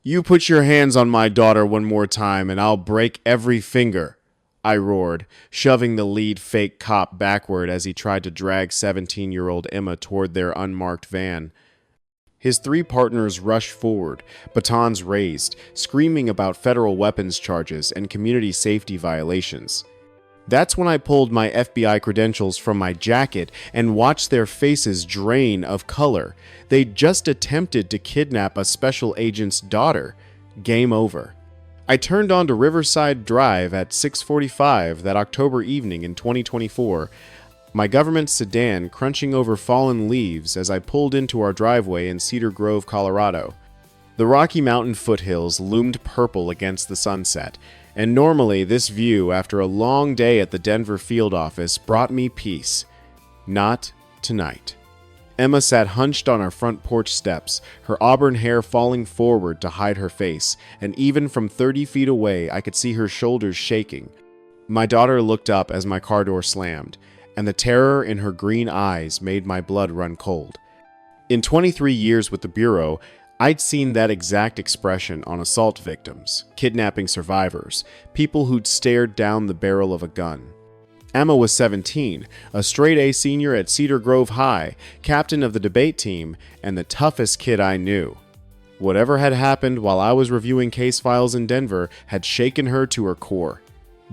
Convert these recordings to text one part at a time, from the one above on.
"You put your hands on my daughter one more time and I'll break every finger," I roared, shoving the lead fake cop backward as he tried to drag 17-year-old Emma toward their unmarked van. His three partners rushed forward, batons raised, screaming about federal weapons charges and community safety violations. That's when I pulled my FBI credentials from my jacket and watched their faces drain of color. They'd just attempted to kidnap a special agent's daughter. Game over. I turned onto Riverside Drive at 6:45 that October evening in 2024, my government sedan crunching over fallen leaves as I pulled into our driveway in Cedar Grove, Colorado. The Rocky Mountain foothills loomed purple against the sunset, and normally this view after a long day at the Denver field office brought me peace. Not tonight. Emma sat hunched on our front porch steps, her auburn hair falling forward to hide her face, and even from 30 feet away I could see her shoulders shaking. My daughter looked up as my car door slammed, and the terror in her green eyes made my blood run cold. In 23 years with the Bureau, I'd seen that exact expression on assault victims, kidnapping survivors, people who'd stared down the barrel of a gun. Emma was 17, a straight-A senior at Cedar Grove High, captain of the debate team, and the toughest kid I knew. Whatever had happened while I was reviewing case files in Denver had shaken her to her core.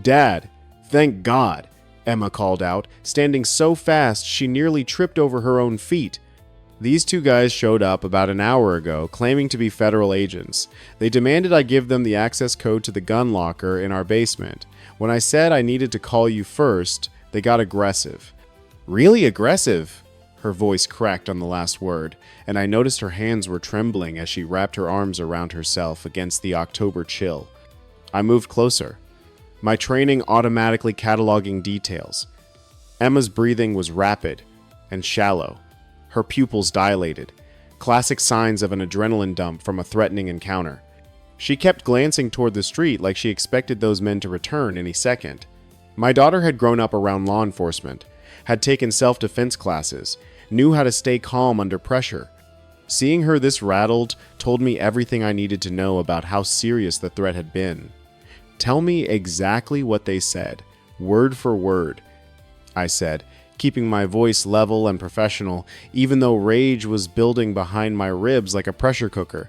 "Dad, thank God," Emma called out, standing so fast she nearly tripped over her own feet. These two guys showed up about an hour ago, claiming to be federal agents. They demanded I give them the access code to the gun locker in our basement. When I said I needed to call you first, they got aggressive. "Really aggressive?" Her voice cracked on the last word, and I noticed her hands were trembling as she wrapped her arms around herself against the October chill. I moved closer, my training automatically cataloging details. Emma's breathing was rapid and shallow. Her pupils dilated, classic signs of an adrenaline dump from a threatening encounter. She kept glancing toward the street like she expected those men to return any second. My daughter had grown up around law enforcement, had taken self-defense classes, knew how to stay calm under pressure. Seeing her this rattled told me everything I needed to know about how serious the threat had been. "Tell me exactly what they said, word for word," I said, keeping my voice level and professional, even though rage was building behind my ribs like a pressure cooker.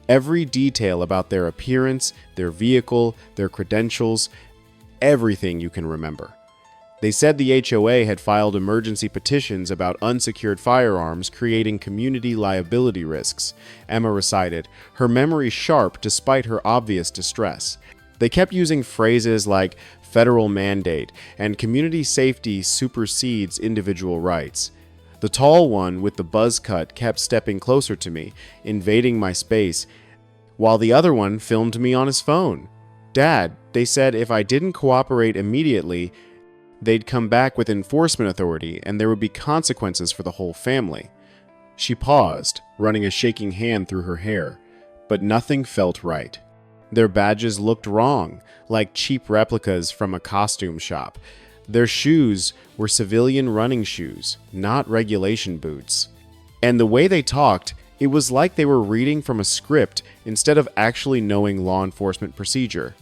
Every detail about their appearance, their vehicle, their credentials, everything you can remember. They said the HOA had filed emergency petitions about unsecured firearms creating community liability risks, Emma recited, her memory sharp despite her obvious distress. They kept using phrases like federal mandate and community safety supersedes individual rights. The tall one with the buzz cut kept stepping closer to me, invading my space, while the other one filmed me on his phone. "Dad, they said if I didn't cooperate immediately, they'd come back with enforcement authority and there would be consequences for the whole family." She paused, running a shaking hand through her hair, but nothing felt right. Their badges looked wrong, like cheap replicas from a costume shop. Their shoes were civilian running shoes, not regulation boots. And the way they talked, it was like they were reading from a script instead of actually knowing law enforcement procedure.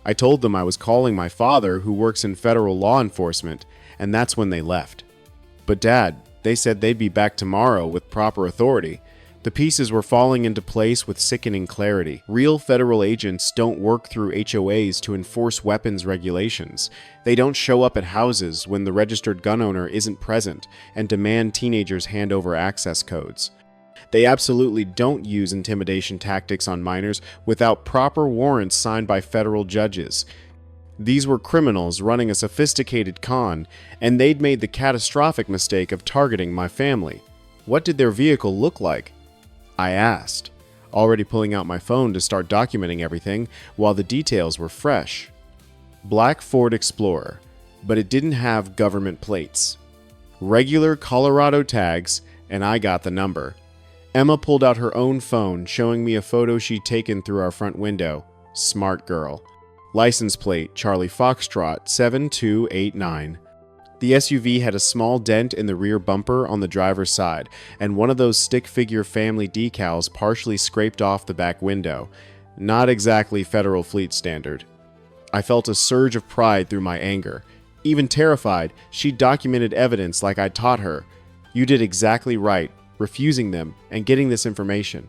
I told them I was calling my father, who works in federal law enforcement, and that's when they left. "But Dad, they said they'd be back tomorrow with proper authority." The pieces were falling into place with sickening clarity. Real federal agents don't work through HOAs to enforce weapons regulations. They don't show up at houses when the registered gun owner isn't present and demand teenagers hand over access codes. They absolutely don't use intimidation tactics on minors without proper warrants signed by federal judges. These were criminals running a sophisticated con, and they'd made the catastrophic mistake of targeting my family. What did their vehicle look like? I asked, already pulling out my phone to start documenting everything while the details were fresh. Black Ford Explorer, but it didn't have government plates. Regular Colorado tags, and I got the number. Emma pulled out her own phone, showing me a photo she'd taken through our front window. Smart girl. License plate, Charlie Foxtrot 7289. The SUV had a small dent in the rear bumper on the driver's side, and one of those stick figure family decals partially scraped off the back window. Not exactly Federal Fleet standard. I felt a surge of pride through my anger. Even terrified, she documented evidence like I taught her. You did exactly right, refusing them and getting this information.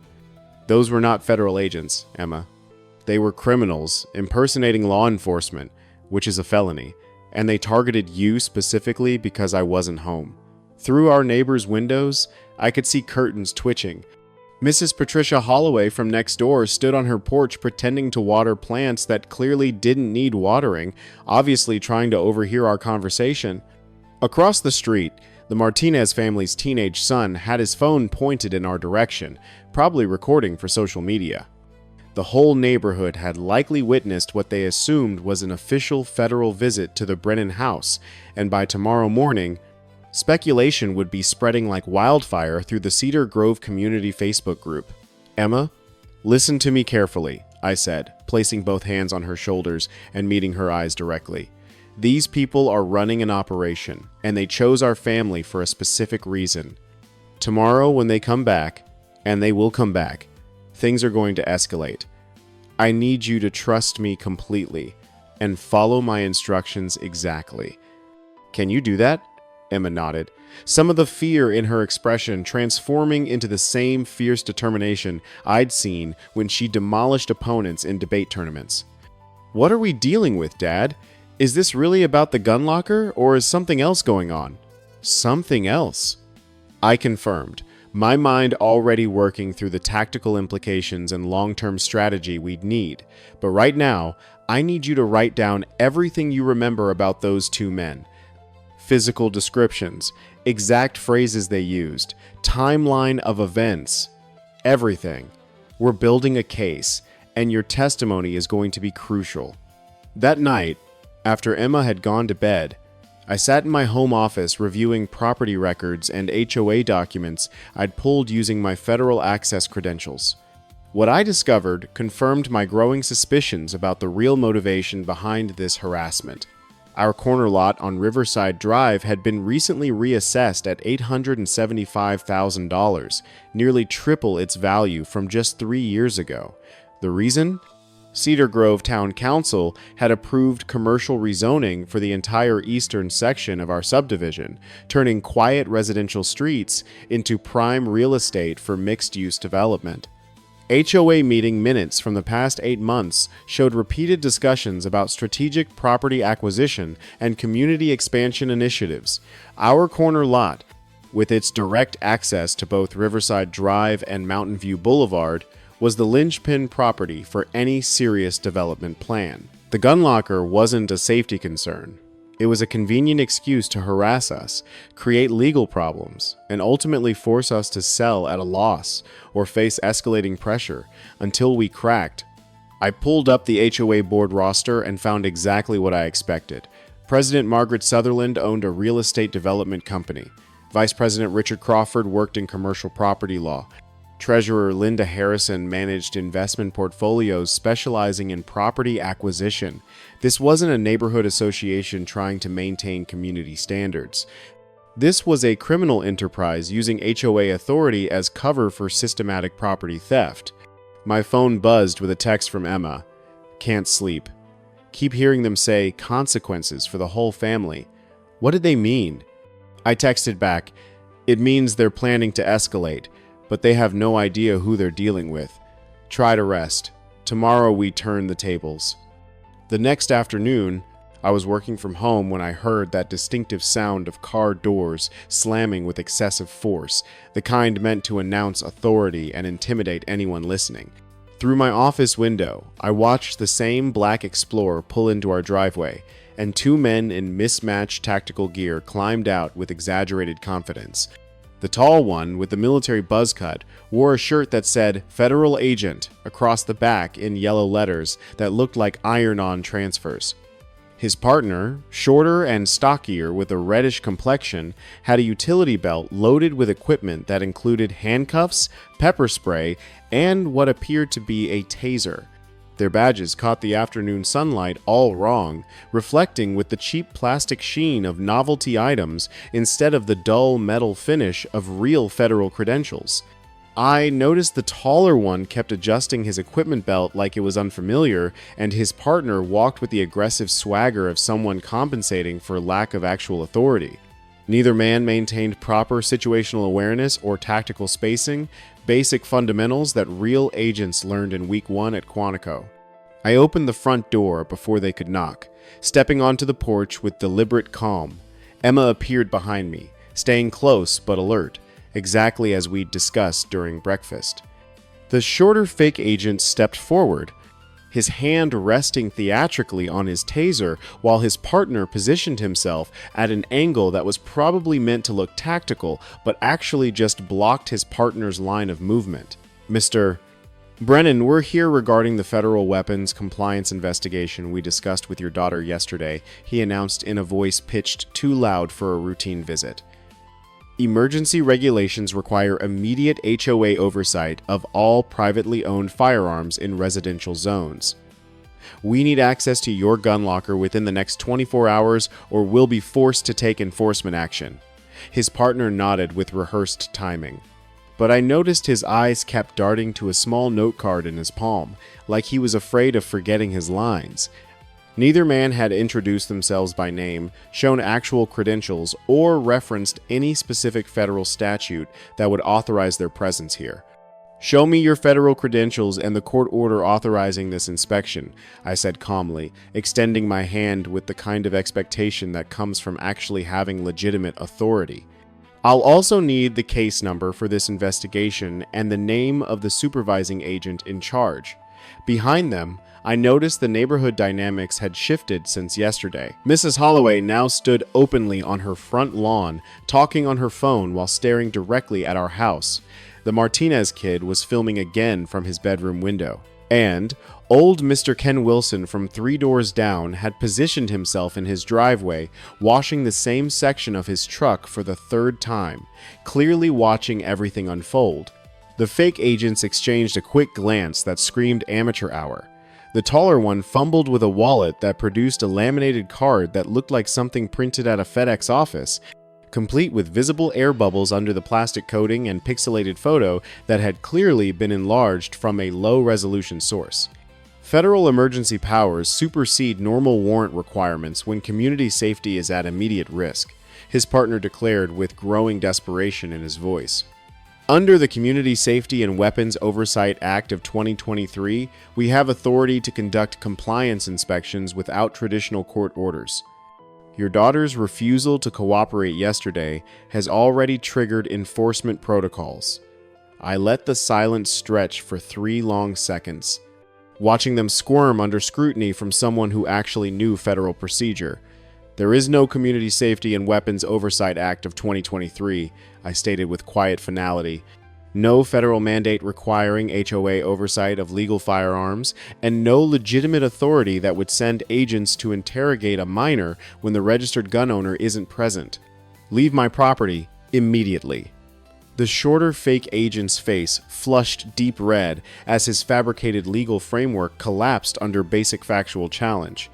Those were not federal agents, Emma. They were criminals impersonating law enforcement, which is a felony, and they targeted you specifically because I wasn't home. Through our neighbor's windows, I could see curtains twitching. Mrs. Patricia Holloway from next door stood on her porch pretending to water plants that clearly didn't need watering, obviously trying to overhear our conversation. Across the street, the Martinez family's teenage son had his phone pointed in our direction, probably recording for social media. The whole neighborhood had likely witnessed what they assumed was an official federal visit to the Brennan house, and by tomorrow morning, speculation would be spreading like wildfire through the Cedar Grove community Facebook group. Emma, listen to me carefully, I said, placing both hands on her shoulders and meeting her eyes directly. These people are running an operation, and they chose our family for a specific reason. Tomorrow when they come back, and they will come back, things are going to escalate. I need you to trust me completely and follow my instructions exactly. Can you do that? Emma nodded, some of the fear in her expression transforming into the same fierce determination I'd seen when she demolished opponents in debate tournaments. What are we dealing with, Dad? Is this really about the gun locker, or is something else going on? Something else? I confirmed, my mind already working through the tactical implications and long-term strategy we'd need. But right now, I need you to write down everything you remember about those two men. Physical descriptions, exact phrases they used, timeline of events, everything. We're building a case, and your testimony is going to be crucial. That night, after Emma had gone to bed, I sat in my home office reviewing property records and HOA documents I'd pulled using my federal access credentials. What I discovered confirmed my growing suspicions about the real motivation behind this harassment. Our corner lot on Riverside Drive had been recently reassessed at $875,000, nearly triple its value from just 3 years ago. The reason? Cedar Grove Town Council had approved commercial rezoning for the entire eastern section of our subdivision, turning quiet residential streets into prime real estate for mixed-use development. HOA meeting minutes from the past 8 months showed repeated discussions about strategic property acquisition and community expansion initiatives. Our corner lot, with its direct access to both Riverside Drive and Mountain View Boulevard, was the linchpin property for any serious development plan. The gun locker wasn't a safety concern. It was a convenient excuse to harass us, create legal problems, and ultimately force us to sell at a loss or face escalating pressure until we cracked. I pulled up the HOA board roster and found exactly what I expected. President Margaret Sutherland owned a real estate development company. Vice President Richard Crawford worked in commercial property law. Treasurer Linda Harrison managed investment portfolios specializing in property acquisition. This wasn't a neighborhood association trying to maintain community standards. This was a criminal enterprise using HOA authority as cover for systematic property theft. My phone buzzed with a text from Emma. Can't sleep. Keep hearing them say consequences for the whole family. What did they mean? I texted back, it means they're planning to escalate, but they have no idea who they're dealing with. Try to rest. Tomorrow we turn the tables. The next afternoon, I was working from home when I heard that distinctive sound of car doors slamming with excessive force, the kind meant to announce authority and intimidate anyone listening. Through my office window, I watched the same black Explorer pull into our driveway, and 2 men in mismatched tactical gear climbed out with exaggerated confidence. The tall one, with the military buzz cut, wore a shirt that said Federal Agent across the back in yellow letters that looked like iron-on transfers. His partner, shorter and stockier with a reddish complexion, had a utility belt loaded with equipment that included handcuffs, pepper spray, and what appeared to be a taser. Their badges caught the afternoon sunlight all wrong, reflecting with the cheap plastic sheen of novelty items instead of the dull metal finish of real federal credentials. I noticed the taller one kept adjusting his equipment belt like it was unfamiliar, and his partner walked with the aggressive swagger of someone compensating for lack of actual authority. Neither man maintained proper situational awareness or tactical spacing, basic fundamentals that real agents learned in week 1 at Quantico. I opened the front door before they could knock, stepping onto the porch with deliberate calm. Emma appeared behind me, staying close but alert, exactly as we'd discussed during breakfast. The shorter fake agent stepped forward, his hand resting theatrically on his taser while his partner positioned himself at an angle that was probably meant to look tactical, but actually just blocked his partner's line of movement. Mr. Brennan, we're here regarding the federal weapons compliance investigation we discussed with your daughter yesterday, he announced in a voice pitched too loud for a routine visit. Emergency regulations require immediate HOA oversight of all privately owned firearms in residential zones. We need access to your gun locker within the next 24 hours or we'll be forced to take enforcement action. His partner nodded with rehearsed timing. But I noticed his eyes kept darting to a small note card in his palm, like he was afraid of forgetting his lines. Neither man had introduced themselves by name, shown actual credentials, or referenced any specific federal statute that would authorize their presence here. Show me your federal credentials and the court order authorizing this inspection, I said calmly, extending my hand with the kind of expectation that comes from actually having legitimate authority. I'll also need the case number for this investigation and the name of the supervising agent in charge. Behind them, I noticed the neighborhood dynamics had shifted since yesterday. Mrs. Holloway now stood openly on her front lawn, talking on her phone while staring directly at our house. The Martinez kid was filming again from his bedroom window. And old Mr. Ken Wilson from 3 doors down had positioned himself in his driveway, washing the same section of his truck for the 3rd time, clearly watching everything unfold. The fake agents exchanged a quick glance that screamed amateur hour. The taller one fumbled with a wallet that produced a laminated card that looked like something printed at a FedEx office, complete with visible air bubbles under the plastic coating and pixelated photo that had clearly been enlarged from a low-resolution source. Federal emergency powers supersede normal warrant requirements when community safety is at immediate risk, his partner declared with growing desperation in his voice. Under the Community Safety and Weapons Oversight Act of 2023, we have authority to conduct compliance inspections without traditional court orders. Your daughter's refusal to cooperate yesterday has already triggered enforcement protocols. I let the silence stretch for 3 long seconds, watching them squirm under scrutiny from someone who actually knew federal procedure. There is no Community Safety and Weapons Oversight Act of 2023, I stated with quiet finality. No federal mandate requiring HOA oversight of legal firearms, and no legitimate authority that would send agents to interrogate a minor when the registered gun owner isn't present. Leave my property immediately. The shorter fake agent's face flushed deep red as his fabricated legal framework collapsed under basic factual challenge.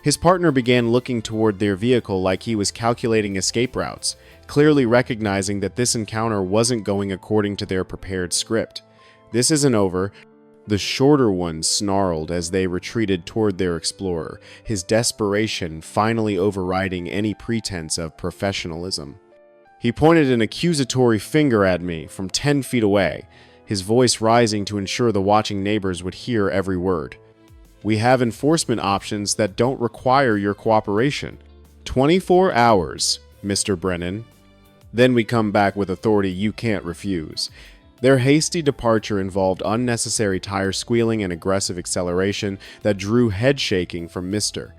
His partner began looking toward their vehicle like he was calculating escape routes, clearly recognizing that this encounter wasn't going according to their prepared script. This isn't over. The shorter one snarled as they retreated toward their explorer, his desperation finally overriding any pretense of professionalism. He pointed an accusatory finger at me from 10 feet away, his voice rising to ensure the watching neighbors would hear every word. We have enforcement options that don't require your cooperation. 24 hours, Mr. Brennan. Then we come back with authority you can't refuse. Their hasty departure involved unnecessary tire squealing and aggressive acceleration that drew head shaking from Mr.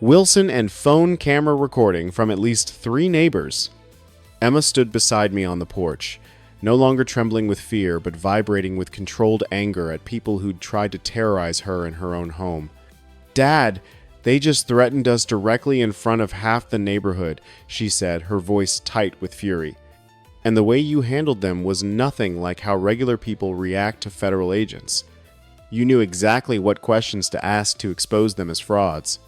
Wilson and phone camera recording from at least 3 neighbors. Emma stood beside me on the porch, no longer trembling with fear, but vibrating with controlled anger at people who'd tried to terrorize her in her own home. Dad, they just threatened us directly in front of half the neighborhood, she said, her voice tight with fury. And the way you handled them was nothing like how regular people react to federal agents. You knew exactly what questions to ask to expose them as frauds.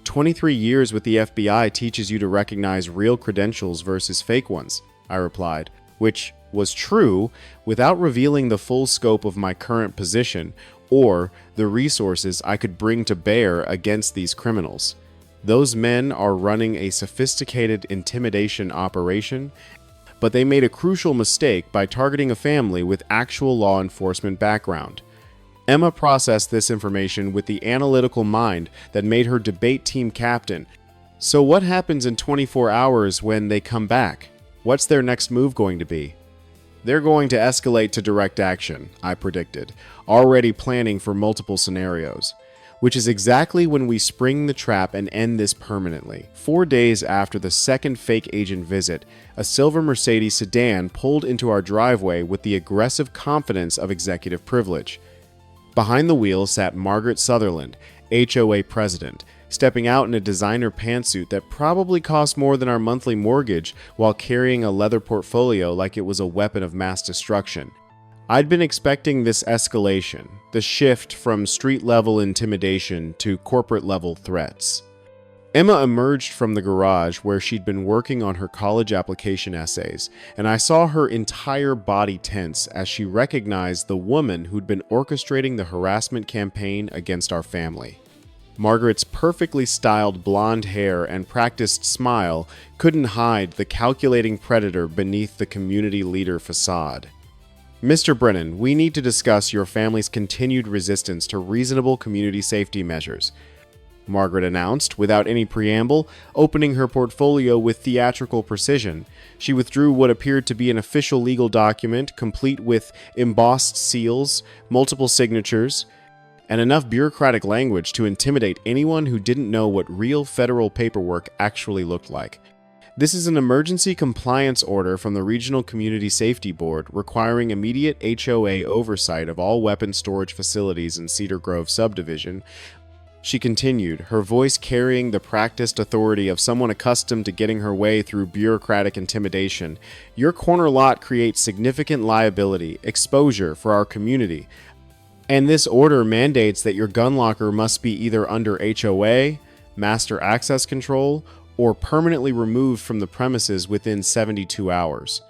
23 years with the FBI teaches you to recognize real credentials versus fake ones, I replied, which was true without revealing the full scope of my current position or the resources I could bring to bear against these criminals. Those men are running a sophisticated intimidation operation, but they made a crucial mistake by targeting a family with actual law enforcement background. Emma processed this information with the analytical mind that made her debate team captain. So what happens in 24 hours when they come back? What's their next move going to be? They're going to escalate to direct action, I predicted, already planning for multiple scenarios, which is exactly when we spring the trap and end this permanently. 4 days after the second fake agent visit, a silver Mercedes sedan pulled into our driveway with the aggressive confidence of executive privilege. Behind the wheel sat Margaret Sutherland, HOA president, stepping out in a designer pantsuit that probably cost more than our monthly mortgage while carrying a leather portfolio like it was a weapon of mass destruction. I'd been expecting this escalation, the shift from street-level intimidation to corporate-level threats. Emma emerged from the garage where she'd been working on her college application essays, and I saw her entire body tense as she recognized the woman who'd been orchestrating the harassment campaign against our family. Margaret's perfectly styled blonde hair and practiced smile couldn't hide the calculating predator beneath the community leader facade. Mr. Brennan, we need to discuss your family's continued resistance to reasonable community safety measures, Margaret announced, without any preamble, opening her portfolio with theatrical precision. She withdrew what appeared to be an official legal document, complete with embossed seals, multiple signatures, and enough bureaucratic language to intimidate anyone who didn't know what real federal paperwork actually looked like. This is an emergency compliance order from the Regional Community Safety Board requiring immediate HOA oversight of all weapons storage facilities in Cedar Grove subdivision. She continued, her voice carrying the practiced authority of someone accustomed to getting her way through bureaucratic intimidation. Your corner lot creates significant liability, exposure for our community, and this order mandates that your gun locker must be either under HOA, master access control, or permanently removed from the premises within 72 hours.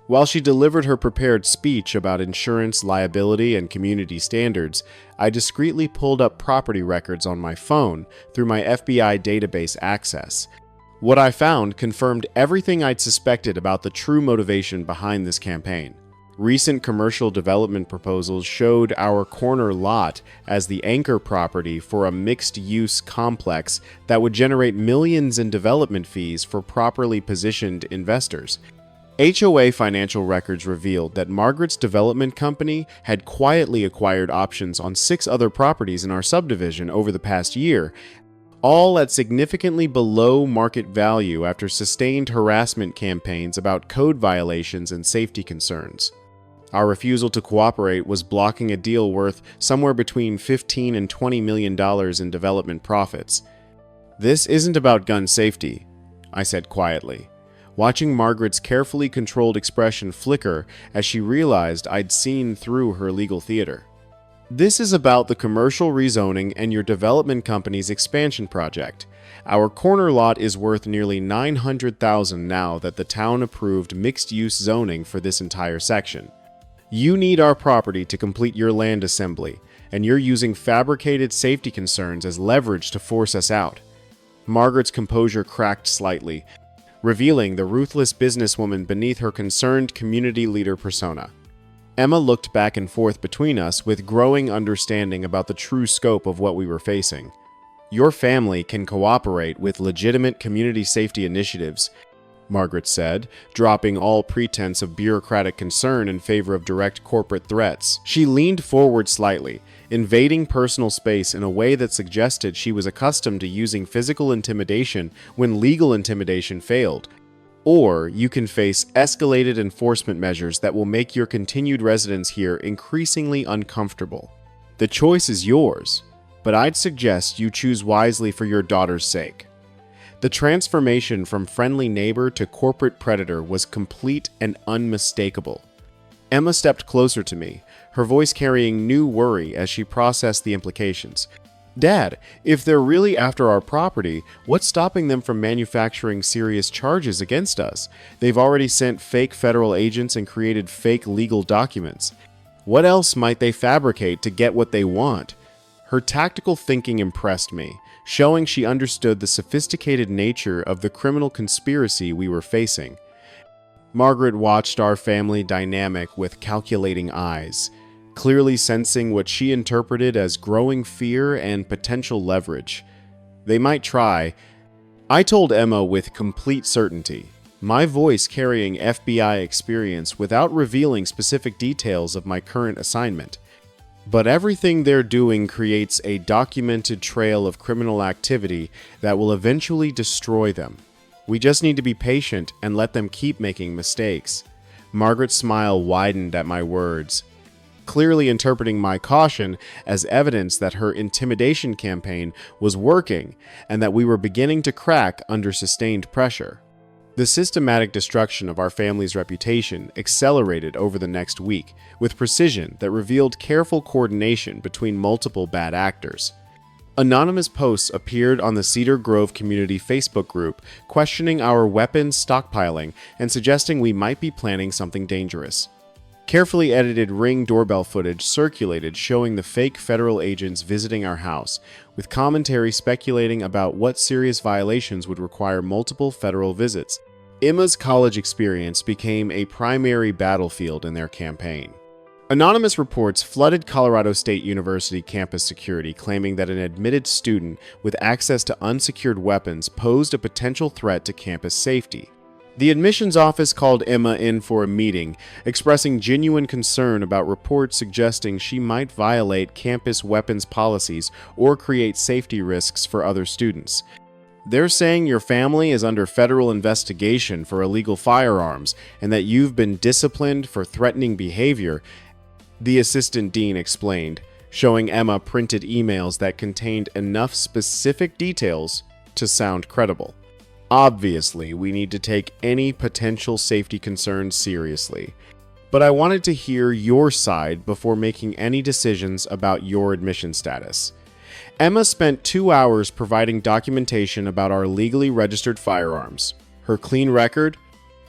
While she delivered her prepared speech about insurance, liability, and community standards, I discreetly pulled up property records on my phone through my FBI database access. What I found confirmed everything I'd suspected about the true motivation behind this campaign. Recent commercial development proposals showed our corner lot as the anchor property for a mixed-use complex that would generate millions in development fees for properly positioned investors. HOA financial records revealed that Margaret's development company had quietly acquired options on 6 other properties in our subdivision over the past year, all at significantly below market value after sustained harassment campaigns about code violations and safety concerns. Our refusal to cooperate was blocking a deal worth somewhere between $15 and $20 million in development profits. This isn't about gun safety, I said quietly, watching Margaret's carefully controlled expression flicker as she realized I'd seen through her legal theater. This is about the commercial rezoning and your development company's expansion project. Our corner lot is worth nearly $900,000 now that the town approved mixed-use zoning for this entire section. You need our property to complete your land assembly, and you're using fabricated safety concerns as leverage to force us out. Margaret's composure cracked slightly, revealing the ruthless businesswoman beneath her concerned community leader persona. Emma looked back and forth between us with growing understanding about the true scope of what we were facing. Your family can cooperate with legitimate community safety initiatives, Margaret said, dropping all pretense of bureaucratic concern in favor of direct corporate threats. She leaned forward slightly, invading personal space in a way that suggested she was accustomed to using physical intimidation when legal intimidation failed. Or you can face escalated enforcement measures that will make your continued residence here increasingly uncomfortable. The choice is yours, but I'd suggest you choose wisely for your daughter's sake. The transformation from friendly neighbor to corporate predator was complete and unmistakable. Emma stepped closer to me, her voice carrying new worry as she processed the implications. Dad, if they're really after our property, what's stopping them from manufacturing serious charges against us? They've already sent fake federal agents and created fake legal documents. What else might they fabricate to get what they want? Her tactical thinking impressed me, showing she understood the sophisticated nature of the criminal conspiracy we were facing. Margaret watched our family dynamic with calculating eyes, clearly sensing what she interpreted as growing fear and potential leverage. They might try. I told Emma with complete certainty, my voice carrying FBI experience without revealing specific details of my current assignment. But everything they're doing creates a documented trail of criminal activity that will eventually destroy them. We just need to be patient and let them keep making mistakes. Margaret's smile widened at my words, clearly interpreting my caution as evidence that her intimidation campaign was working and that we were beginning to crack under sustained pressure. The systematic destruction of our family's reputation accelerated over the next week with precision that revealed careful coordination between multiple bad actors. Anonymous posts appeared on the Cedar Grove community Facebook group questioning our weapons stockpiling and suggesting we might be planning something dangerous. Carefully edited Ring doorbell footage circulated showing the fake federal agents visiting our house, with commentary speculating about what serious violations would require multiple federal visits. Emma's college experience became a primary battlefield in their campaign. Anonymous reports flooded Colorado State University campus security, claiming that an admitted student with access to unsecured weapons posed a potential threat to campus safety. The admissions office called Emma in for a meeting, expressing genuine concern about reports suggesting she might violate campus weapons policies or create safety risks for other students. They're saying your family is under federal investigation for illegal firearms and that you've been disciplined for threatening behavior, the assistant dean explained, showing Emma printed emails that contained enough specific details to sound credible. Obviously, we need to take any potential safety concerns seriously, but I wanted to hear your side before making any decisions about your admission status. Emma spent 2 hours providing documentation about our legally registered firearms, her clean record,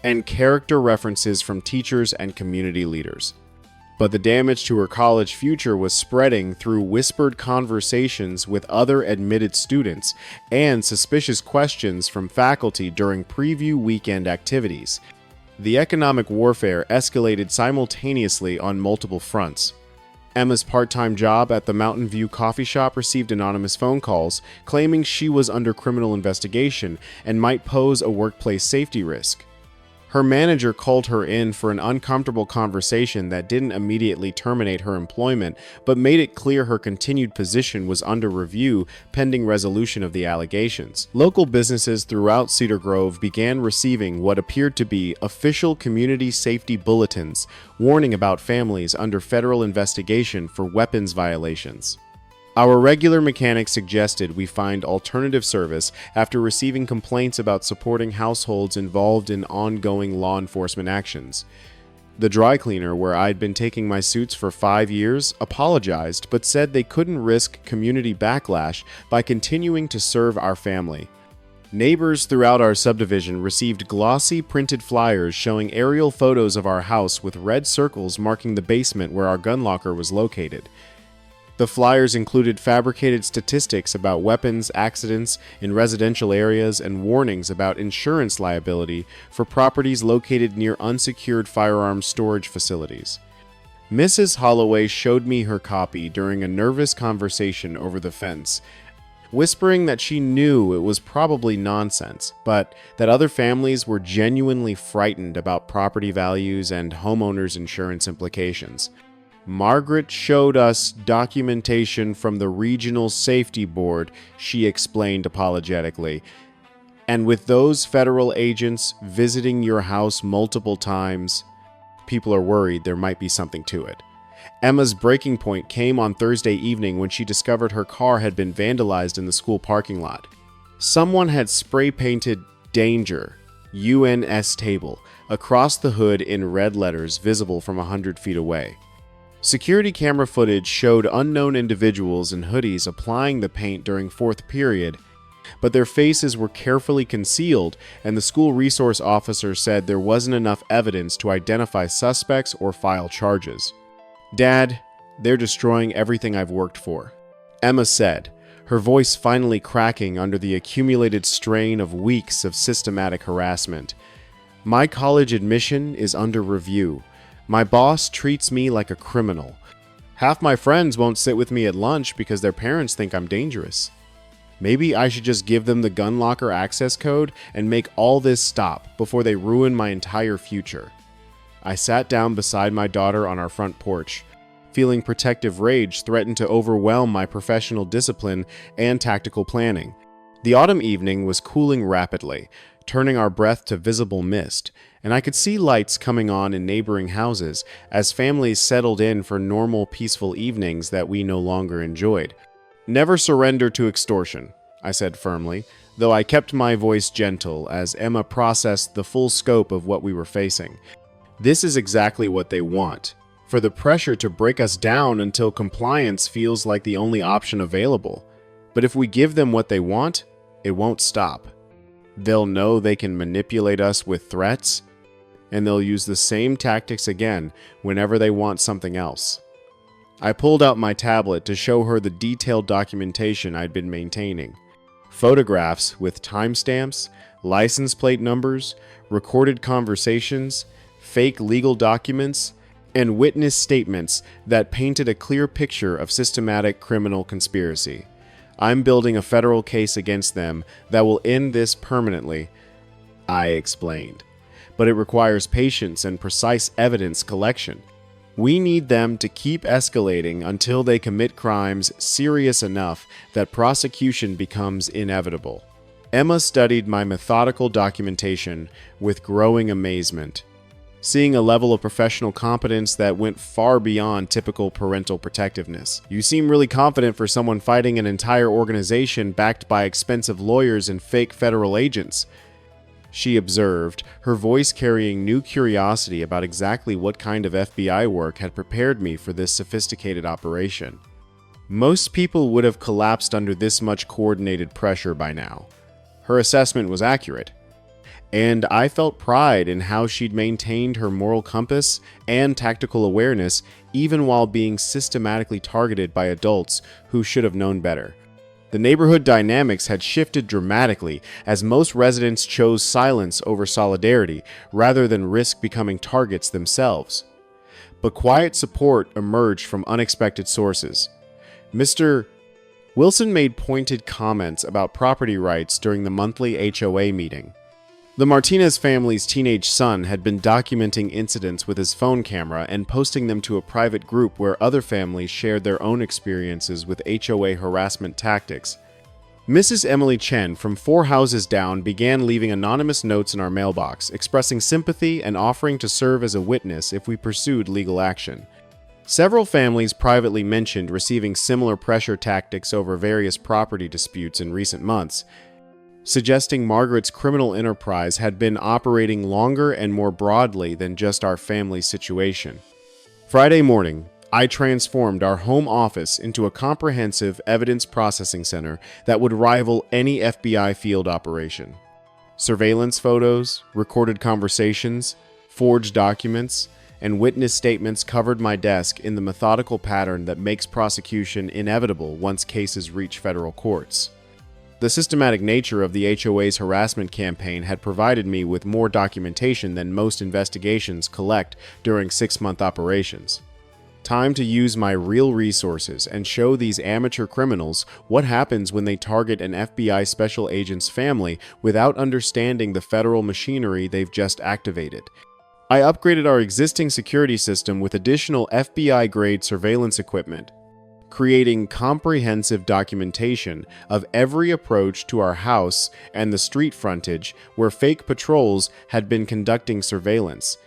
and character references from teachers and community leaders. But the damage to her college future was spreading through whispered conversations with other admitted students and suspicious questions from faculty during preview weekend activities. The economic warfare escalated simultaneously on multiple fronts. Emma's part-time job at the Mountain View coffee shop received anonymous phone calls claiming she was under criminal investigation and might pose a workplace safety risk. Her manager called her in for an uncomfortable conversation that didn't immediately terminate her employment, but made it clear her continued position was under review pending resolution of the allegations. Local businesses throughout Cedar Grove began receiving what appeared to be official community safety bulletins warning about families under federal investigation for weapons violations. Our regular mechanic suggested we find alternative service after receiving complaints about supporting households involved in ongoing law enforcement actions. The dry cleaner, where I'd been taking my suits for 5 years, apologized but said they couldn't risk community backlash by continuing to serve our family. Neighbors throughout our subdivision received glossy printed flyers showing aerial photos of our house with red circles marking the basement where our gun locker was located. The flyers included fabricated statistics about weapons accidents in residential areas and warnings about insurance liability for properties located near unsecured firearms storage facilities. Mrs. Holloway showed me her copy during a nervous conversation over the fence, whispering that she knew it was probably nonsense, but that other families were genuinely frightened about property values and homeowners' insurance implications. Margaret showed us documentation from the Regional Safety Board, she explained apologetically. And with those federal agents visiting your house multiple times, people are worried there might be something to it. Emma's breaking point came on Thursday evening when she discovered her car had been vandalized in the school parking lot. Someone had spray-painted "Danger, UNS Table" across the hood in red letters visible from 100 feet away. Security camera footage showed unknown individuals in hoodies applying the paint during fourth period, but their faces were carefully concealed, and the school resource officer said there wasn't enough evidence to identify suspects or file charges. "Dad, they're destroying everything I've worked for," Emma said, her voice finally cracking under the accumulated strain of weeks of systematic harassment. "My college admission is under review. My boss treats me like a criminal. Half my friends won't sit with me at lunch because their parents think I'm dangerous. Maybe I should just give them the gun locker access code and make all this stop before they ruin my entire future." I sat down beside my daughter on our front porch, feeling protective rage threaten to overwhelm my professional discipline and tactical planning. The autumn evening was cooling rapidly, turning our breath to visible mist, and I could see lights coming on in neighboring houses as families settled in for normal, peaceful evenings that we no longer enjoyed. "Never surrender to extortion," I said firmly, though I kept my voice gentle as Emma processed the full scope of what we were facing. "This is exactly what they want, for the pressure to break us down until compliance feels like the only option available. But if we give them what they want, it won't stop. They'll know they can manipulate us with threats, and they'll use the same tactics again whenever they want something else." I pulled out my tablet to show her the detailed documentation I'd been maintaining. Photographs with timestamps, license plate numbers, recorded conversations, fake legal documents, and witness statements that painted a clear picture of systematic criminal conspiracy. "I'm building a federal case against them that will end this permanently," I explained. "But it requires patience and precise evidence collection. We need them to keep escalating until they commit crimes serious enough that prosecution becomes inevitable." Emma studied my methodical documentation with growing amazement, seeing a level of professional competence that went far beyond typical parental protectiveness. "You seem really confident for someone fighting an entire organization backed by expensive lawyers and fake federal agents," she observed, her voice carrying new curiosity about exactly what kind of FBI work had prepared me for this sophisticated operation. Most people would have collapsed under this much coordinated pressure by now. Her assessment was accurate, and I felt pride in how she'd maintained her moral compass and tactical awareness even while being systematically targeted by adults who should have known better. The neighborhood dynamics had shifted dramatically as most residents chose silence over solidarity rather than risk becoming targets themselves. But quiet support emerged from unexpected sources. Mr. Wilson made pointed comments about property rights during the monthly HOA meeting. The Martinez family's teenage son had been documenting incidents with his phone camera and posting them to a private group where other families shared their own experiences with HOA harassment tactics. Mrs. Emily Chen from 4 houses down began leaving anonymous notes in our mailbox, expressing sympathy and offering to serve as a witness if we pursued legal action. Several families privately mentioned receiving similar pressure tactics over various property disputes in recent months, suggesting Margaret's criminal enterprise had been operating longer and more broadly than just our family's situation. Friday morning, I transformed our home office into a comprehensive evidence processing center that would rival any FBI field operation. Surveillance photos, recorded conversations, forged documents, and witness statements covered my desk in the methodical pattern that makes prosecution inevitable once cases reach federal courts. The systematic nature of the HOA's harassment campaign had provided me with more documentation than most investigations collect during 6-month operations. Time to use my real resources and show these amateur criminals what happens when they target an FBI special agent's family without understanding the federal machinery they've just activated. I upgraded our existing security system with additional FBI-grade surveillance equipment, creating comprehensive documentation of every approach to our house and the street frontage where fake patrols had been conducting surveillance.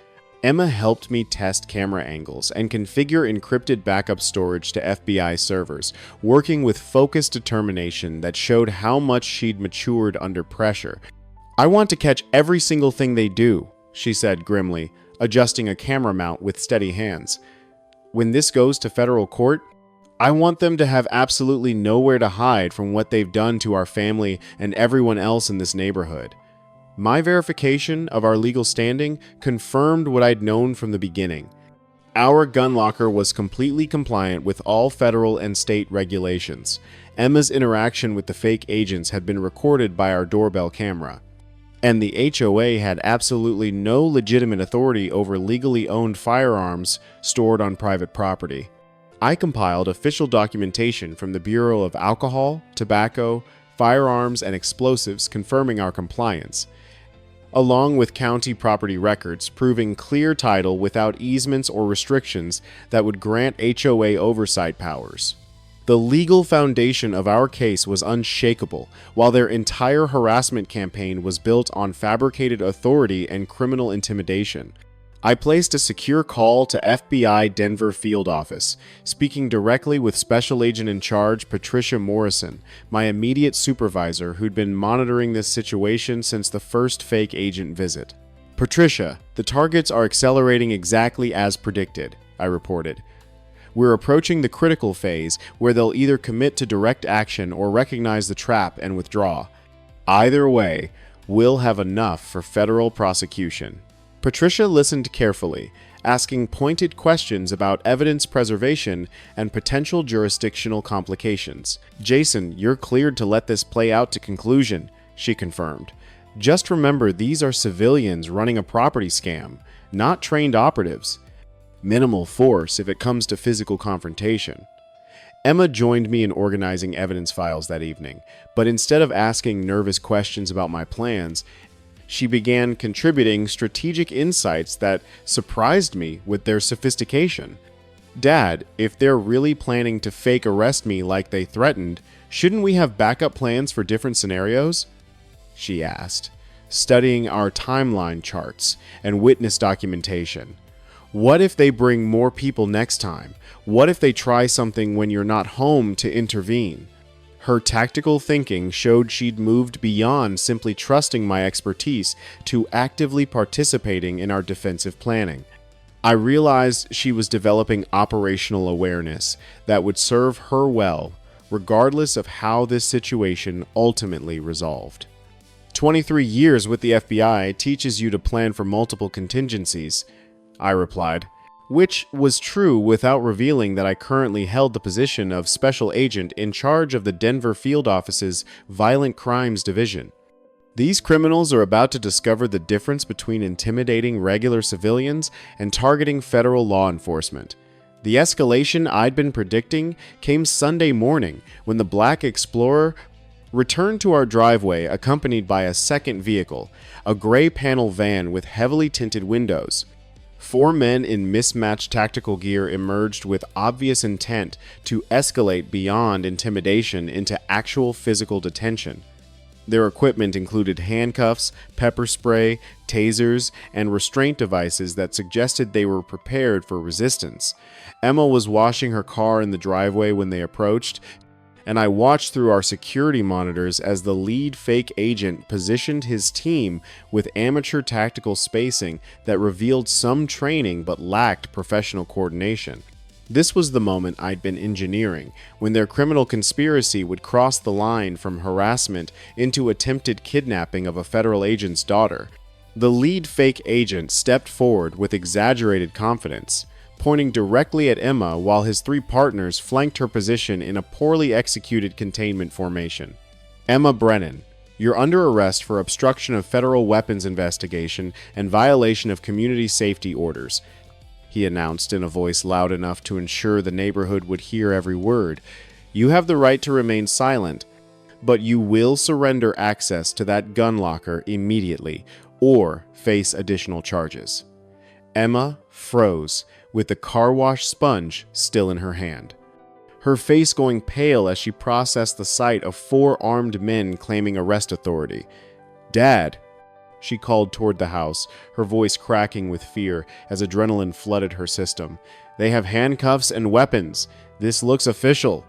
Emma helped me test camera angles and configure encrypted backup storage to FBI servers, working with focused determination that showed how much she'd matured under pressure. "I want to catch every single thing they do," she said grimly, adjusting a camera mount with steady hands. When this goes to federal court, I want them to have absolutely nowhere to hide from what they've done to our family and everyone else in this neighborhood. My verification of our legal standing confirmed what I'd known from the beginning. Our gun locker was completely compliant with all federal and state regulations. Emma's interaction with the fake agents had been recorded by our doorbell camera, and the HOA had absolutely no legitimate authority over legally owned firearms stored on private property. I compiled official documentation from the Bureau of Alcohol, Tobacco, Firearms, and Explosives confirming our compliance, along with county property records proving clear title without easements or restrictions that would grant HOA oversight powers. The legal foundation of our case was unshakable, while their entire harassment campaign was built on fabricated authority and criminal intimidation. I placed a secure call to FBI Denver field office, speaking directly with Special Agent in Charge Patricia Morrison, my immediate supervisor who'd been monitoring this situation since the first fake agent visit. "Patricia, the targets are accelerating exactly as predicted," I reported. "We're approaching the critical phase where they'll either commit to direct action or recognize the trap and withdraw. Either way, we'll have enough for federal prosecution." Patricia listened carefully, asking pointed questions about evidence preservation and potential jurisdictional complications. "Jason, you're cleared to let this play out to conclusion," she confirmed. "Just remember, these are civilians running a property scam, not trained operatives. Minimal force if it comes to physical confrontation." Emma joined me in organizing evidence files that evening, but instead of asking nervous questions about my plans, she began contributing strategic insights that surprised me with their sophistication. "Dad, if they're really planning to fake arrest me like they threatened, shouldn't we have backup plans for different scenarios?" she asked, studying our timeline charts and witness documentation. "What if they bring more people next time? What if they try something when you're not home to intervene?" Her tactical thinking showed she'd moved beyond simply trusting my expertise to actively participating in our defensive planning. I realized she was developing operational awareness that would serve her well, regardless of how this situation ultimately resolved. 23 years with the FBI teaches you to plan for multiple contingencies," I replied, which was true without revealing that I currently held the position of Special Agent in charge of the Denver field office's Violent Crimes Division. "These criminals are about to discover the difference between intimidating regular civilians and targeting federal law enforcement. The escalation I'd been predicting came Sunday morning when the Black Explorer returned to our driveway accompanied by a second vehicle, a gray panel van with heavily tinted windows. 4 men in mismatched tactical gear emerged with obvious intent to escalate beyond intimidation into actual physical detention. Their equipment included handcuffs, pepper spray, tasers, and restraint devices that suggested they were prepared for resistance. Emma was washing her car in the driveway when they approached, and I watched through our security monitors as the lead fake agent positioned his team with amateur tactical spacing that revealed some training but lacked professional coordination. This was the moment I'd been engineering, when their criminal conspiracy would cross the line from harassment into attempted kidnapping of a federal agent's daughter. The lead fake agent stepped forward with exaggerated confidence, pointing directly at Emma while his 3 partners flanked her position in a poorly executed containment formation. "Emma Brennan, you're under arrest for obstruction of federal weapons investigation and violation of community safety orders," he announced in a voice loud enough to ensure the neighborhood would hear every word. "You have the right to remain silent, but you will surrender access to that gun locker immediately or face additional charges." Emma froze, with the car wash sponge still in her hand, her face going pale as she processed the sight of 4 armed men claiming arrest authority. "Dad," she called toward the house, her voice cracking with fear as adrenaline flooded her system. "They have handcuffs and weapons. This looks official."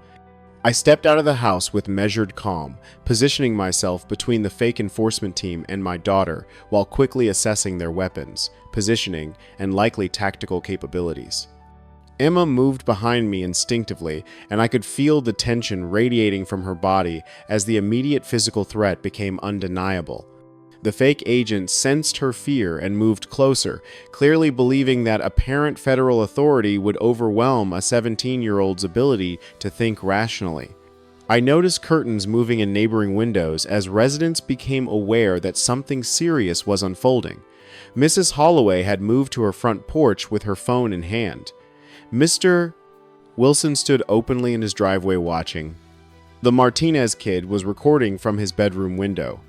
I stepped out of the house with measured calm, positioning myself between the fake enforcement team and my daughter while quickly assessing their weapons, positioning, and likely tactical capabilities. Emma moved behind me instinctively, and I could feel the tension radiating from her body as the immediate physical threat became undeniable. The fake agent sensed her fear and moved closer, clearly believing that apparent federal authority would overwhelm a 17-year-old's ability to think rationally. I noticed curtains moving in neighboring windows as residents became aware that something serious was unfolding. Mrs. Holloway had moved to her front porch with her phone in hand. Mr. Wilson stood openly in his driveway watching. The Martinez kid was recording from his bedroom window.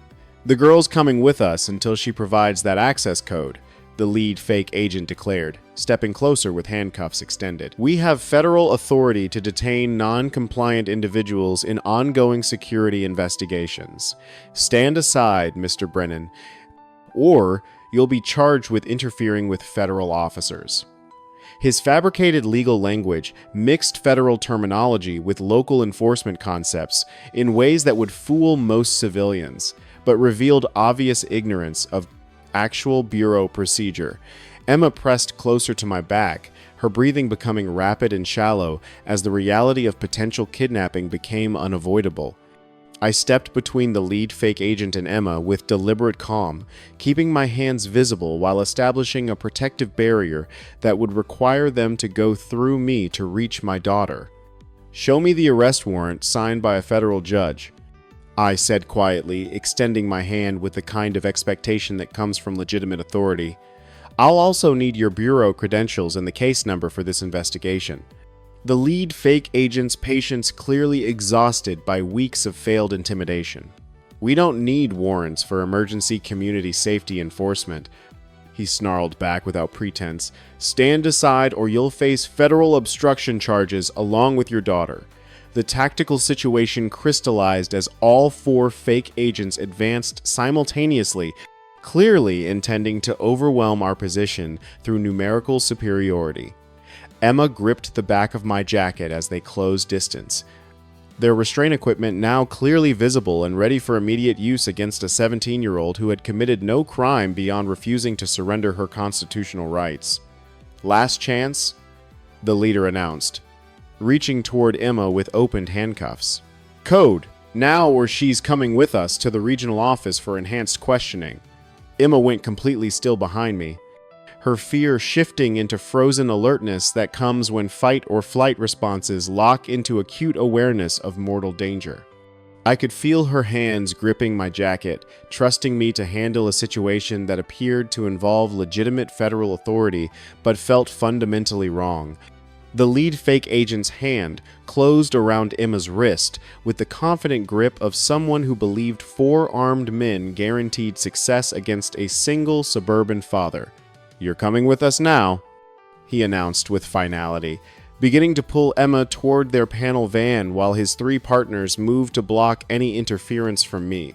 "The girl's coming with us until she provides that access code," the lead fake agent declared, stepping closer with handcuffs extended. "We have federal authority to detain non-compliant individuals in ongoing security investigations. Stand aside, Mr. Brennan, or you'll be charged with interfering with federal officers." His fabricated legal language mixed federal terminology with local enforcement concepts in ways that would fool most civilians, but revealed obvious ignorance of actual bureau procedure. Emma pressed closer to my back, her breathing becoming rapid and shallow as the reality of potential kidnapping became unavoidable. I stepped between the lead fake agent and Emma with deliberate calm, keeping my hands visible while establishing a protective barrier that would require them to go through me to reach my daughter. "Show me the arrest warrant signed by a federal judge," I said quietly, extending my hand with the kind of expectation that comes from legitimate authority. "I'll also need your bureau credentials and the case number for this investigation." The lead fake agent's patience clearly exhausted by weeks of failed intimidation. "We don't need warrants for emergency community safety enforcement," he snarled back without pretense. "Stand aside or you'll face federal obstruction charges along with your daughter." The tactical situation crystallized as all four fake agents advanced simultaneously, clearly intending to overwhelm our position through numerical superiority. Emma gripped the back of my jacket as they closed distance, their restraint equipment now clearly visible and ready for immediate use against a 17-year-old who had committed no crime beyond refusing to surrender her constitutional rights. "Last chance," the leader announced, reaching toward Emma with opened handcuffs. "Code, now or she's coming with us to the regional office for enhanced questioning." Emma went completely still behind me, her fear shifting into frozen alertness that comes when fight or flight responses lock into acute awareness of mortal danger. I could feel her hands gripping my jacket, trusting me to handle a situation that appeared to involve legitimate federal authority but felt fundamentally wrong. The lead fake agent's hand closed around Emma's wrist with the confident grip of someone who believed 4 armed men guaranteed success against a single suburban father. "You're coming with us now," he announced with finality, beginning to pull Emma toward their panel van while his 3 partners moved to block any interference from me.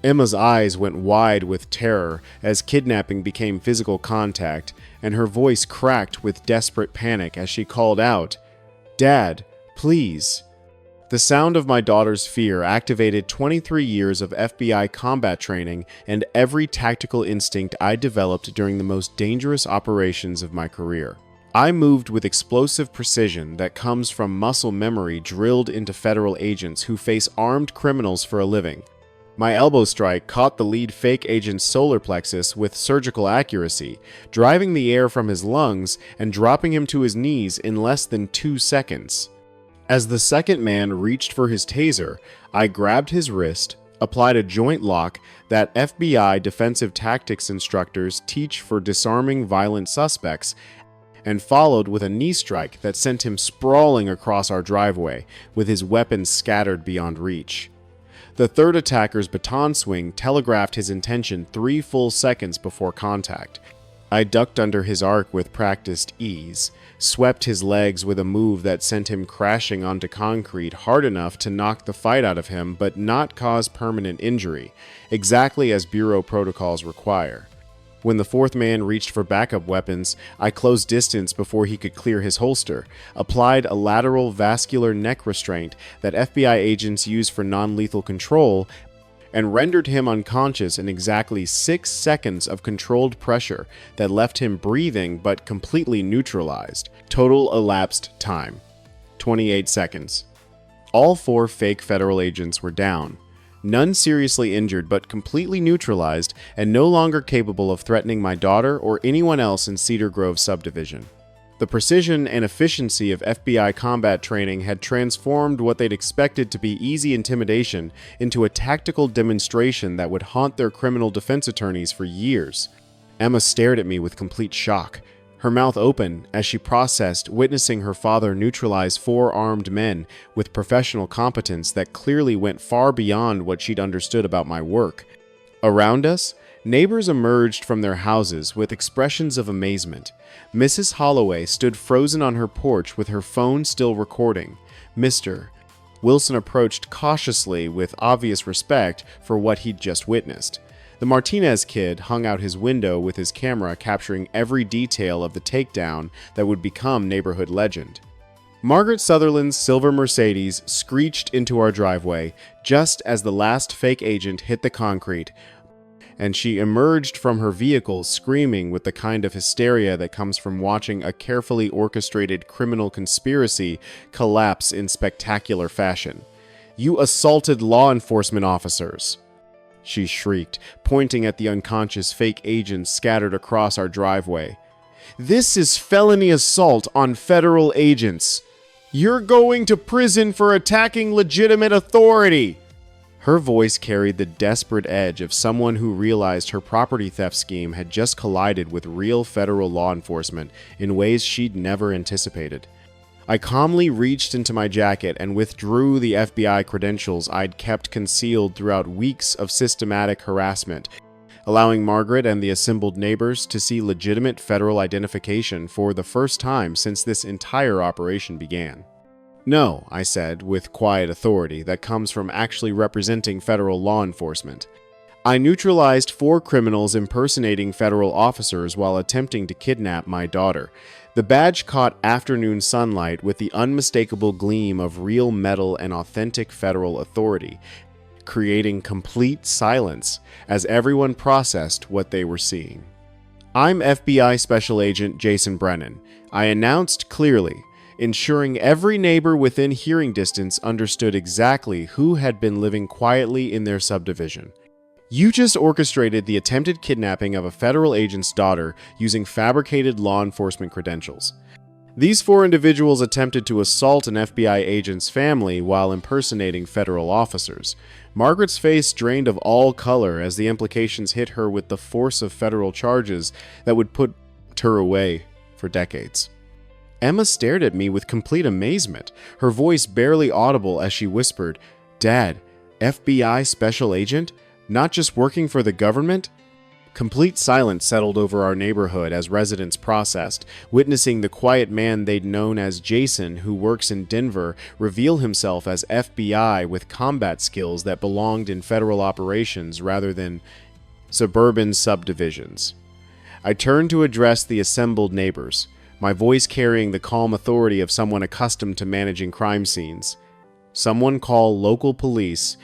Emma's eyes went wide with terror as kidnapping became physical contact, and her voice cracked with desperate panic as she called out, "Dad, please." The sound of my daughter's fear activated 23 years of FBI combat training and every tactical instinct I developed during the most dangerous operations of my career. I moved with explosive precision that comes from muscle memory drilled into federal agents who face armed criminals for a living. My elbow strike caught the lead fake agent's solar plexus with surgical accuracy, driving the air from his lungs and dropping him to his knees in less than 2 seconds. As the second man reached for his taser, I grabbed his wrist, applied a joint lock that FBI defensive tactics instructors teach for disarming violent suspects, and followed with a knee strike that sent him sprawling across our driveway, with his weapons scattered beyond reach. The third attacker's baton swing telegraphed his intention 3 full seconds before contact. I ducked under his arc with practiced ease, swept his legs with a move that sent him crashing onto concrete hard enough to knock the fight out of him but not cause permanent injury, exactly as Bureau protocols require. When the fourth man reached for backup weapons, I closed distance before he could clear his holster, applied a lateral vascular neck restraint that FBI agents use for non-lethal control, and rendered him unconscious in exactly 6 seconds of controlled pressure that left him breathing but completely neutralized. Total elapsed time: 28 seconds. All 4 fake federal agents were down. None seriously injured but completely neutralized and no longer capable of threatening my daughter or anyone else in Cedar Grove subdivision. The precision and efficiency of FBI combat training had transformed what they'd expected to be easy intimidation into a tactical demonstration that would haunt their criminal defense attorneys for years. Emma stared at me with complete shock, her mouth open as she processed witnessing her father neutralize 4 armed men with professional competence that clearly went far beyond what she'd understood about my work. Around us, neighbors emerged from their houses with expressions of amazement. Mrs. Holloway stood frozen on her porch with her phone still recording. Mr. Wilson approached cautiously with obvious respect for what he'd just witnessed. The Martinez kid hung out his window with his camera capturing every detail of the takedown that would become neighborhood legend. Margaret Sutherland's silver Mercedes screeched into our driveway just as the last fake agent hit the concrete, and she emerged from her vehicle screaming with the kind of hysteria that comes from watching a carefully orchestrated criminal conspiracy collapse in spectacular fashion. "You assaulted law enforcement officers!" she shrieked, pointing at the unconscious fake agents scattered across our driveway. "This is felony assault on federal agents. You're going to prison for attacking legitimate authority!" Her voice carried the desperate edge of someone who realized her property theft scheme had just collided with real federal law enforcement in ways she'd never anticipated. I calmly reached into my jacket and withdrew the FBI credentials I'd kept concealed throughout weeks of systematic harassment, allowing Margaret and the assembled neighbors to see legitimate federal identification for the first time since this entire operation began. "No," I said, with quiet authority that comes from actually representing federal law enforcement. "I neutralized 4 criminals impersonating federal officers while attempting to kidnap my daughter." The badge caught afternoon sunlight with the unmistakable gleam of real metal and authentic federal authority, creating complete silence as everyone processed what they were seeing. "I'm FBI Special Agent Jason Brennan," I announced clearly, ensuring every neighbor within hearing distance understood exactly who had been living quietly in their subdivision. "You just orchestrated the attempted kidnapping of a federal agent's daughter using fabricated law enforcement credentials. These 4 individuals attempted to assault an FBI agent's family while impersonating federal officers." Margaret's face drained of all color as the implications hit her with the force of federal charges that would put her away for decades. Emma stared at me with complete amazement, her voice barely audible as she whispered, "Dad, FBI Special Agent? Not just working for the government?" Complete silence settled over our neighborhood as residents processed, witnessing the quiet man they'd known as Jason, who works in Denver, reveal himself as FBI with combat skills that belonged in federal operations rather than suburban subdivisions. I turned to address the assembled neighbors, my voice carrying the calm authority of someone accustomed to managing crime scenes. "Someone call local police,"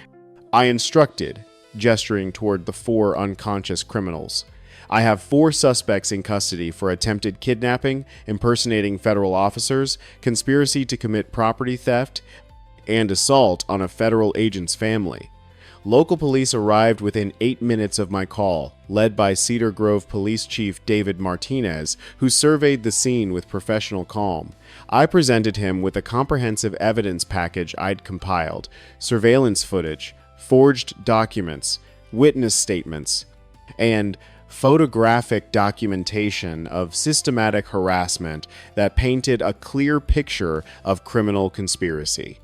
I instructed, gesturing toward the 4 unconscious criminals. "I have 4 suspects in custody for attempted kidnapping, impersonating federal officers, conspiracy to commit property theft, and assault on a federal agent's family." Local police arrived within 8 minutes of my call, led by Cedar Grove Police Chief David Martinez, who surveyed the scene with professional calm. I presented him with a comprehensive evidence package I'd compiled: surveillance footage, forged documents, witness statements, and photographic documentation of systematic harassment that painted a clear picture of criminal conspiracy.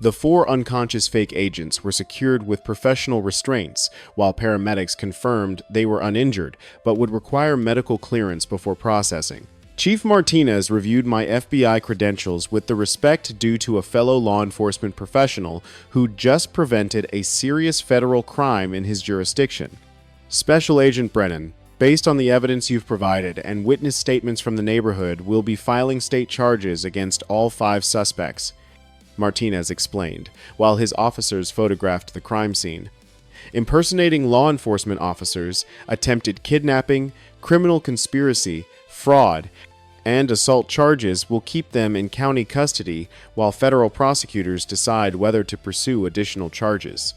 The 4 unconscious fake agents were secured with professional restraints, while paramedics confirmed they were uninjured but would require medical clearance before processing. Chief Martinez reviewed my FBI credentials with the respect due to a fellow law enforcement professional who just prevented a serious federal crime in his jurisdiction. "Special Agent Brennan, based on the evidence you've provided and witness statements from the neighborhood, we'll be filing state charges against all 5 suspects," Martinez explained, while his officers photographed the crime scene. Impersonating law enforcement officers, attempted kidnapping, criminal conspiracy, fraud, and assault charges will keep them in county custody while federal prosecutors decide whether to pursue additional charges.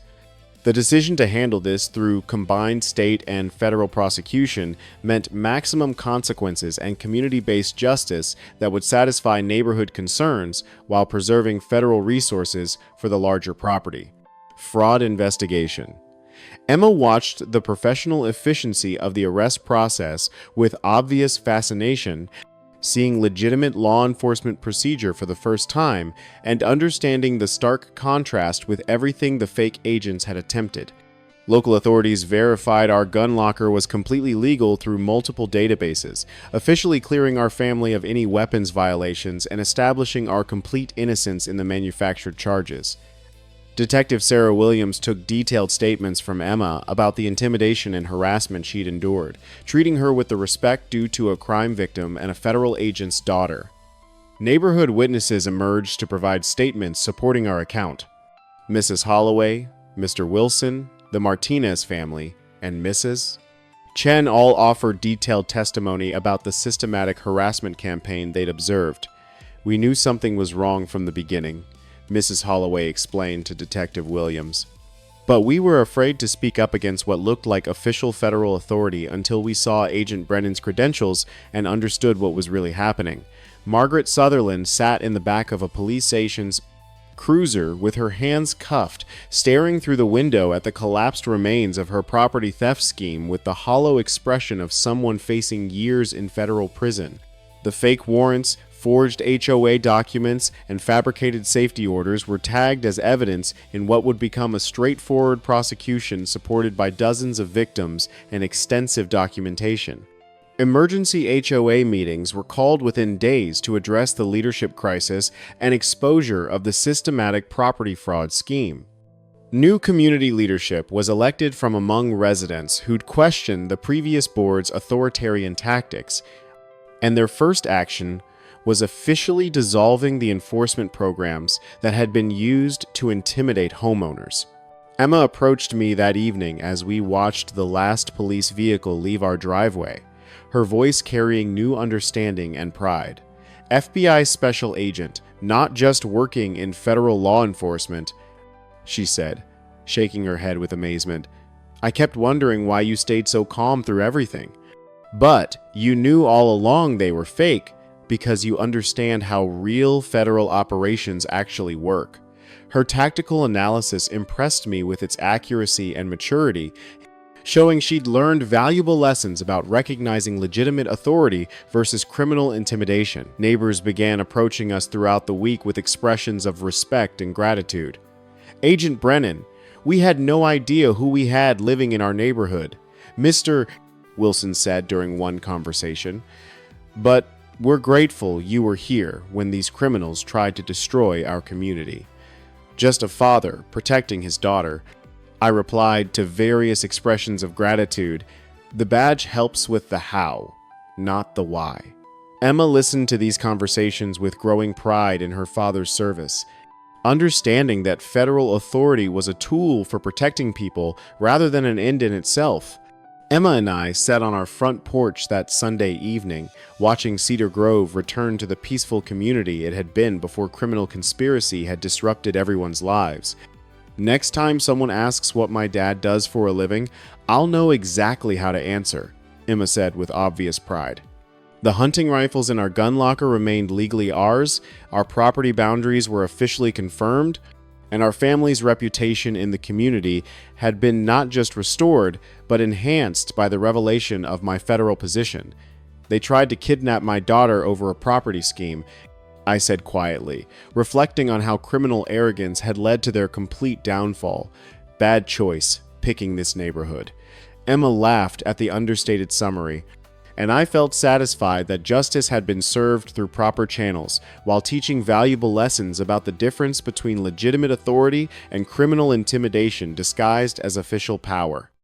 The decision to handle this through combined state and federal prosecution meant maximum consequences and community-based justice that would satisfy neighborhood concerns while preserving federal resources for the larger property. Fraud investigation. Emma watched the professional efficiency of the arrest process with obvious fascination, seeing legitimate law enforcement procedure for the first time and understanding the stark contrast with everything the fake agents had attempted. Local authorities verified our gun locker was completely legal through multiple databases, officially clearing our family of any weapons violations and establishing our complete innocence in the manufactured charges. Detective Sarah Williams took detailed statements from Emma about the intimidation and harassment she'd endured, treating her with the respect due to a crime victim and a federal agent's daughter. Neighborhood witnesses emerged to provide statements supporting our account. Mrs. Holloway, Mr. Wilson, the Martinez family, and Mrs. Chen all offered detailed testimony about the systematic harassment campaign they'd observed. We knew something was wrong from the beginning, Mrs. Holloway explained to Detective Williams. But we were afraid to speak up against what looked like official federal authority until we saw Agent Brennan's credentials and understood what was really happening. Margaret Sutherland sat in the back of a police station's cruiser with her hands cuffed, staring through the window at the collapsed remains of her property theft scheme with the hollow expression of someone facing years in federal prison. The fake warrants, forged HOA documents, and fabricated safety orders were tagged as evidence in what would become a straightforward prosecution supported by dozens of victims and extensive documentation. Emergency HOA meetings were called within days to address the leadership crisis and exposure of the systematic property fraud scheme. New community leadership was elected from among residents who'd questioned the previous board's authoritarian tactics, and their first action was officially dissolving the enforcement programs that had been used to intimidate homeowners. Emma approached me that evening as we watched the last police vehicle leave our driveway, her voice carrying new understanding and pride. FBI special agent, not just working in federal law enforcement, she said, shaking her head with amazement. I kept wondering why you stayed so calm through everything. But you knew all along they were fake, because you understand how real federal operations actually work. Her tactical analysis impressed me with its accuracy and maturity, showing she'd learned valuable lessons about recognizing legitimate authority versus criminal intimidation. Neighbors began approaching us throughout the week with expressions of respect and gratitude. Agent Brennan, we had no idea who we had living in our neighborhood, Mr. Wilson said during one conversation, but we're grateful you were here when these criminals tried to destroy our community. Just a father protecting his daughter, I replied to various expressions of gratitude. The badge helps with the how, not the why. Emma listened to these conversations with growing pride in her father's service, understanding that federal authority was a tool for protecting people rather than an end in itself. Emma and I sat on our front porch that Sunday evening, watching Cedar Grove return to the peaceful community it had been before criminal conspiracy had disrupted everyone's lives. Next time someone asks what my dad does for a living, I'll know exactly how to answer, Emma said with obvious pride. The hunting rifles in our gun locker remained legally ours, our property boundaries were officially confirmed, and our family's reputation in the community had been not just restored, but enhanced by the revelation of my federal position. They tried to kidnap my daughter over a property scheme, I said quietly, reflecting on how criminal arrogance had led to their complete downfall. Bad choice, picking this neighborhood. Emma laughed at the understated summary, and I felt satisfied that justice had been served through proper channels, while teaching valuable lessons about the difference between legitimate authority and criminal intimidation disguised as official power.